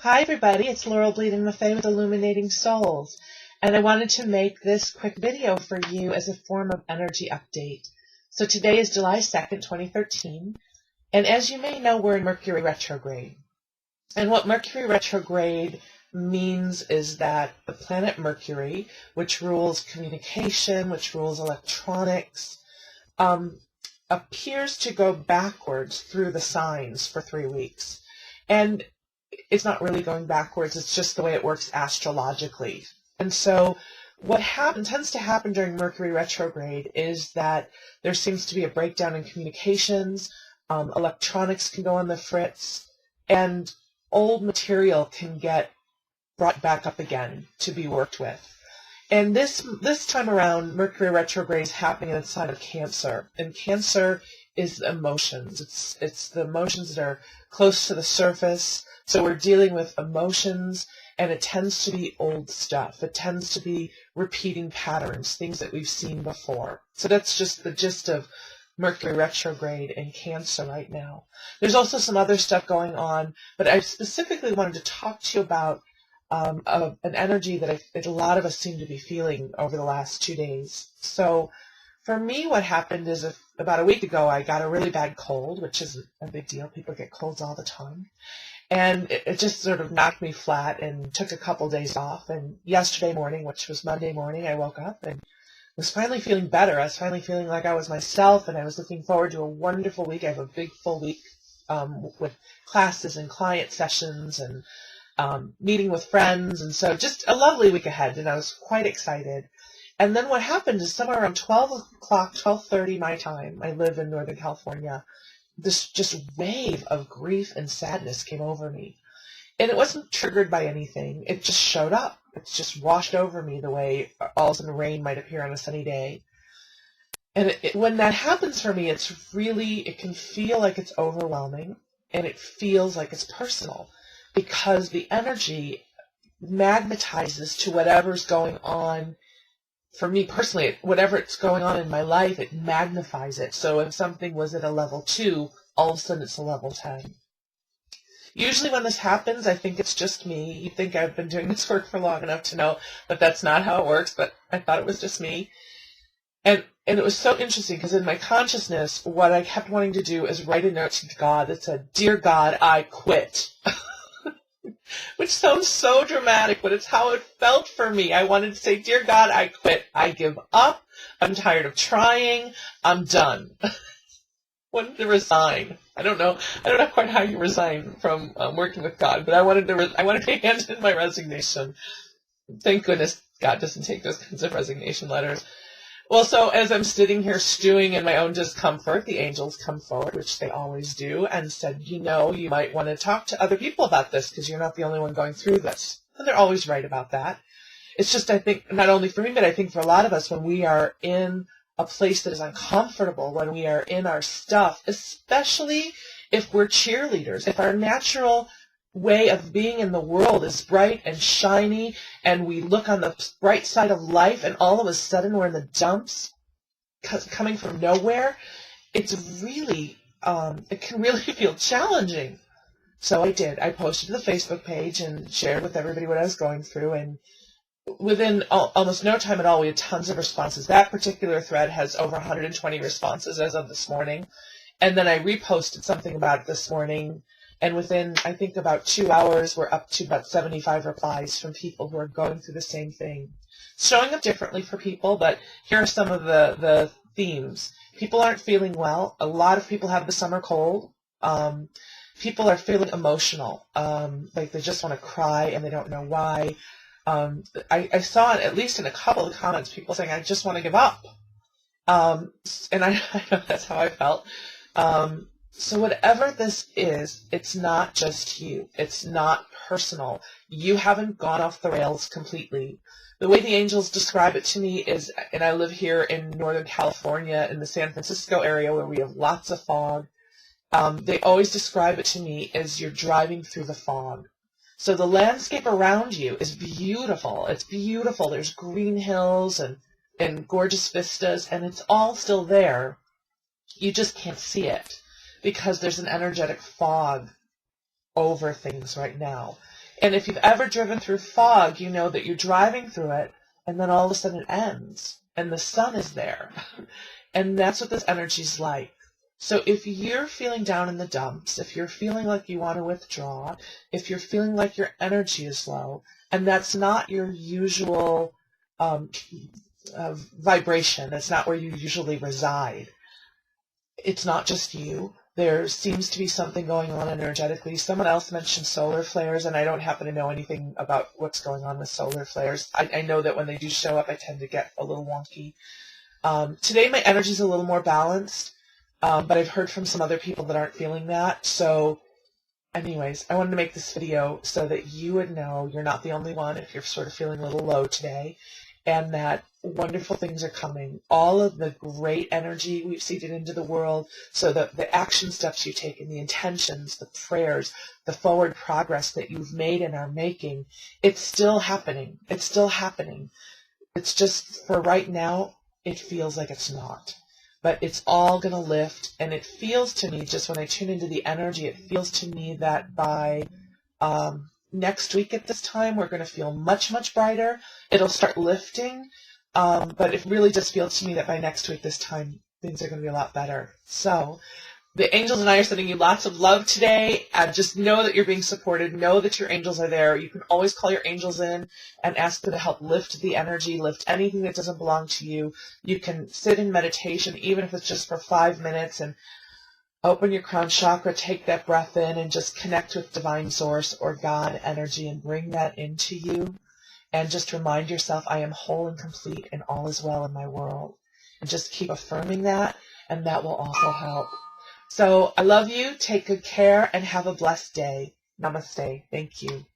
Hi everybody, it's Bleadon-Maffei with Illuminating Souls, and I wanted to make this quick video for you as a form of energy update. So today is July 2nd, 2013, and as you may know, we're in Mercury Retrograde. And what Mercury Retrograde means is that the planet Mercury, which rules communication, which rules electronics, appears to go backwards through the signs for 3 weeks. And it's not really going backwards, it's just the way it works astrologically. And so what tends to happen during Mercury retrograde is that there seems to be a breakdown in communications, electronics can go on the fritz, and old material can get brought back up again to be worked with. And this time around, Mercury retrograde is happening in the sign of Cancer, and Cancer is emotions. It's the emotions that are close to the surface. So we're dealing with emotions, and it tends to be old stuff. It tends to be repeating patterns, things that we've seen before. So that's just the gist of Mercury retrograde in Cancer right now. There's also some other stuff going on, but I specifically wanted to talk to you about an energy that a lot of us seem to be feeling over the last 2 days. So for me, what happened is about a week ago, I got a really bad cold, which isn't a big deal. People get colds all the time. And it just sort of knocked me flat and took a couple days off. And yesterday morning, which was Monday morning, I woke up and was finally feeling better. I was finally feeling like I was myself, and I was looking forward to a wonderful week. I have a big full week with classes and client sessions and meeting with friends. And so just a lovely week ahead, and I was quite excited. And then what happened is somewhere around 12 o'clock, 12:30 my time, I live in Northern California, this just wave of grief and sadness came over me. And it wasn't triggered by anything. It just showed up. It's just washed over me the way all of a sudden rain might appear on a sunny day. And when that happens for me, it can feel like it's overwhelming, and it feels like it's personal, because the energy magnetizes to whatever's going on. For me personally, whatever's going on in my life, it magnifies it. So if something was at a level 2, all of a sudden it's a level 10. Usually when this happens, I think it's just me. You think I've been doing this work for long enough to know that that's not how it works, but I thought it was just me. And it was so interesting, because in my consciousness, what I kept wanting to do is write a note to God that said, "Dear God, I quit." Which sounds so dramatic, but it's how it felt for me. I wanted to say, "Dear God, I quit. I give up. I'm tired of trying. I'm done." Wanted to resign. I don't know quite how you resign from working with God, but I wanted to hand in my resignation. Thank goodness God doesn't take those kinds of resignation letters. Well, so as I'm sitting here stewing in my own discomfort, the angels come forward, which they always do, and said, you might want to talk to other people about this, because you're not the only one going through this. And they're always right about that. It's just, I think, not only for me, but I think for a lot of us, when we are in a place that is uncomfortable, when we are in our stuff, especially if we're cheerleaders, if our natural way of being in the world is bright and shiny, and we look on the bright side of life, and all of a sudden we're in the dumps coming from nowhere, it can really feel challenging. So I did. I posted to the Facebook page and shared with everybody what I was going through, and within almost no time at all, we had tons of responses. That particular thread has over 120 responses as of this morning. And then I reposted something about it this morning, and within, I think, about 2 hours, we're up to about 75 replies from people who are going through the same thing. Showing up differently for people, but here are some of the themes. People aren't feeling well. A lot of people have the summer cold. People are feeling emotional, like they just want to cry and they don't know why. I saw it, at least in a couple of comments, people saying, "I just want to give up." And I know that's how I felt. So whatever this is, it's not just you. It's not personal. You haven't gone off the rails completely. The way the angels describe it to me is, and I live here in Northern California in the San Francisco area where we have lots of fog, they always describe it to me as you're driving through the fog. So the landscape around you is beautiful. It's beautiful. There's green hills and gorgeous vistas, and it's all still there. You just can't see it, because there's an energetic fog over things right now. And if you've ever driven through fog, you know that you're driving through it, and then all of a sudden it ends, and the sun is there. And that's what this energy is like. So if you're feeling down in the dumps, if you're feeling like you want to withdraw, if you're feeling like your energy is low, and that's not your usual vibration, that's not where you usually reside, it's not just you. There seems to be something going on energetically. Someone else mentioned solar flares, and I don't happen to know anything about what's going on with solar flares. I know that when they do show up, I tend to get a little wonky. Today my energy is a little more balanced, but I've heard from some other people that aren't feeling that. So anyways, I wanted to make this video so that you would know you're not the only one if you're sort of feeling a little low today, and that wonderful things are coming. All of the great energy we've seeded into the world, so that the action steps you've taken, the intentions, the prayers, the forward progress that you've made and are making, it's still happening. It's still happening. It's just for right now, it feels like it's not. But it's all going to lift, and it feels to me, just when I tune into the energy, it feels to me that by next week at this time, we're going to feel much, much brighter. It'll start lifting, but it really just feels to me that by next week this time, things are going to be a lot better. So the angels and I are sending you lots of love today. Just know that you're being supported. Know that your angels are there. You can always call your angels in and ask them to help lift the energy, lift anything that doesn't belong to you. You can sit in meditation, even if it's just for 5 minutes, and open your crown chakra, take that breath in, and just connect with divine source or God energy and bring that into you. And just remind yourself, I am whole and complete, and all is well in my world. And just keep affirming that, and that will also help. So I love you. Take good care and have a blessed day. Namaste. Thank you.